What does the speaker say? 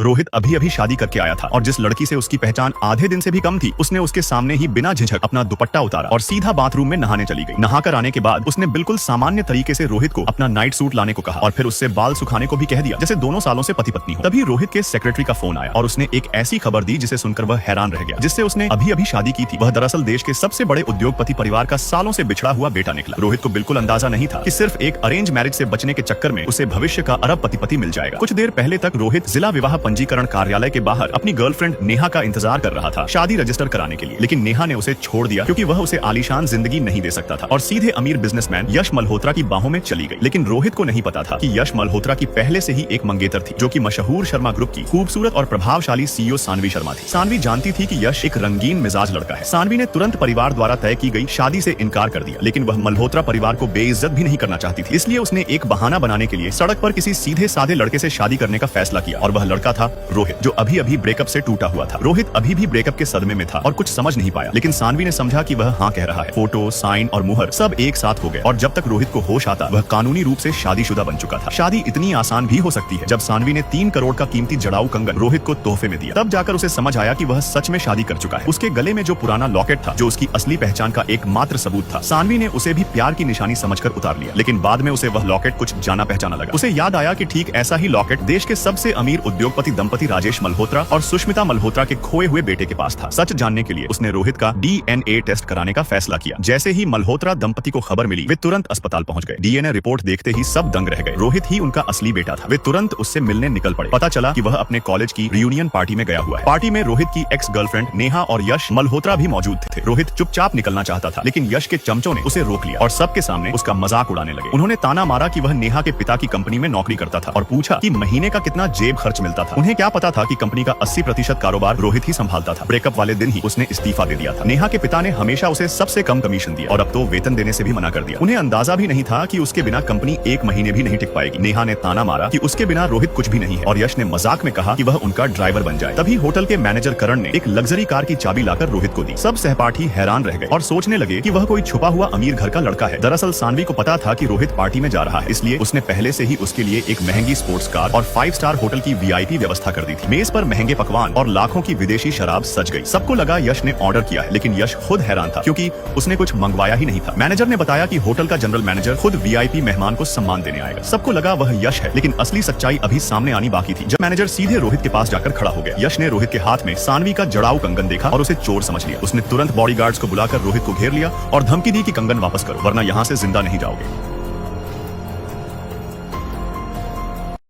रोहित अभी अभी शादी करके आया था और जिस लड़की से उसकी पहचान आधे दिन से भी कम थी, उसने उसके सामने ही बिना झिझक अपना दुपट्टा उतारा और सीधा बाथरूम में नहाने चली गई। नहाकर आने के बाद उसने बिल्कुल सामान्य तरीके से रोहित को अपना नाइट सूट लाने को कहा और फिर उससे बाल सुखाने को भी कह दिया, जैसे दोनों सालों से पति पत्नी हो। तभी रोहित के सेक्रेटरी का फोन आया और उसने एक ऐसी खबर दी जिसे सुनकर वह हैरान रह गया। जिससे उसने अभी अभी शादी की थी, वह दरअसल देश के सबसे बड़े उद्योगपति परिवार का सालों से बिछड़ा हुआ बेटा निकला। रोहित को बिल्कुल अंदाजा नहीं था कि सिर्फ एक अरेंज मैरिज से बचने के चक्कर में उसे भविष्य का अरब पति मिल जाएगा। कुछ देर पहले तक रोहित जिला विवाह पंजीकरण कार्यालय के बाहर अपनी गर्लफ्रेंड नेहा का इंतजार कर रहा था शादी रजिस्टर कराने के लिए, लेकिन नेहा ने उसे छोड़ दिया क्योंकि वह उसे आलीशान जिंदगी नहीं दे सकता था और सीधे अमीर बिजनेसमैन यश मल्होत्रा की बाहों में चली गई। लेकिन रोहित को नहीं पता था कि यश मल्होत्रा की पहले से ही एक मंगेतर थी, जो कि मशहूर शर्मा ग्रुप की खूबसूरत और प्रभावशाली सीईओ सानवी शर्मा थी। सानवी जानती थी कि यश एक रंगीन मिजाज लड़का है। सानवी ने तुरंत परिवार द्वारा तय की गई शादी से इनकार कर दिया, लेकिन वह मल्होत्रा परिवार को बेइज्जत भी नहीं करना चाहती थी। इसलिए उसने एक बहाना बनाने के लिए सड़क पर किसी सीधे साधे लड़के से शादी करने का फैसला किया और वह लड़का था रोहित, जो अभी अभी ब्रेकअप से टूटा हुआ था। रोहित अभी भी ब्रेकअप के सदमे में था और कुछ समझ नहीं पाया, लेकिन सानवी ने समझा कि वह हाँ कह रहा है। फोटो, साइन और मुहर सब एक साथ हो गए और जब तक रोहित को होश आता वह कानूनी रूप से शादीशुदा बन चुका था। शादी इतनी आसान भी हो सकती है। जब सानवी ने 3 करोड़ का कीमती जड़ाऊ कंगन रोहित को तोहफे में दिया, तब जाकर उसे समझ आया कि वह सच में शादी कर चुका है। उसके गले में जो पुराना लॉकेट था, जो उसकी असली पहचान का एकमात्र सबूत था, सानवी ने उसे भी प्यार की निशानी समझकर उतार लिया। लेकिन बाद में उसे वह लॉकेट कुछ जाना पहचाना लगा। उसे याद आया कि ठीक ऐसा ही लॉकेट देश के सबसे अमीर उद्योगपति दंपति राजेश मल्होत्रा और सुष्मिता मल्होत्रा के खोए हुए बेटे के पास था। सच जानने के लिए उसने रोहित का डीएनए टेस्ट कराने का फैसला किया। जैसे ही मल्होत्रा दंपति को खबर मिली, वे तुरंत अस्पताल पहुंच गए। डीएनए रिपोर्ट देखते ही सब दंग रह गए। रोहित ही उनका असली बेटा था। वे तुरंत उससे मिलने निकल पड़े। पता चला कि वह अपने कॉलेज की रियूनियन पार्टी में गया हुआ है। पार्टी में रोहित की एक्स गर्लफ्रेंड नेहा और यश मल्होत्रा भी मौजूद थे। रोहित चुपचाप निकलना चाहता था, लेकिन यश के चमचों ने उसे रोक लिया और सबके सामने उसका मजाक उड़ाने लगे। उन्होंने ताना मारा कि वह नेहा के पिता की कंपनी में नौकरी करता था और पूछा कि महीने का कितना जेब खर्च मिलता था। उन्हें क्या पता था कि कंपनी का 80% कारोबार रोहित ही संभालता था। ब्रेकअप वाले दिन ही उसने इस्तीफा दे दिया था। नेहा के पिता ने हमेशा उसे सबसे कम कमीशन दिया और अब तो वेतन देने से भी मना कर दिया। उन्हें अंदाजा भी नहीं था कि उसके बिना कंपनी 1 महीने भी नहीं टिक पाएगी। नेहा ने ताना मारा कि उसके बिना रोहित कुछ भी नहीं है और यश ने मजाक में कहा कि वह उनका ड्राइवर बन जाए। तभी होटल के मैनेजर करण ने एक लग्जरी कार की चाबी लाकर रोहित को दी। सब सहपाठी हैरान रह गए और सोचने लगे कि वह कोई छुपा हुआ अमीर घर का लड़का है। दरअसल सानवी को पता था कि रोहित पार्टी में जा रहा है, इसलिए उसने पहले से ही उसके लिए एक महंगी स्पोर्ट्स कार और 5 स्टार होटल की वीआईपी व्यवस्था कर दी थी। मेज पर महंगे पकवान और लाखों की विदेशी शराब सज गई। सबको लगा यश ने ऑर्डर किया है, लेकिन यश खुद हैरान था क्योंकि उसने कुछ मंगवाया ही नहीं था। मैनेजर ने बताया कि होटल का जनरल मैनेजर खुद वीआईपी मेहमान को सम्मान देने आएगा। सबको लगा वह यश है, लेकिन असली सच्चाई अभी सामने आनी बाकी थी। जब मैनेजर सीधे रोहित के पास जाकर खड़ा हो गया, यश ने रोहित के हाथ में सानवी का जड़ाऊ कंगन देखा और उसे चोर समझ लिया। उसने तुरंत बॉडीगार्ड्स को बुलाकर रोहित को घेर लिया और धमकी दी कि कंगन वापस करो, वरना यहाँ से जिंदा नहीं जाओगे।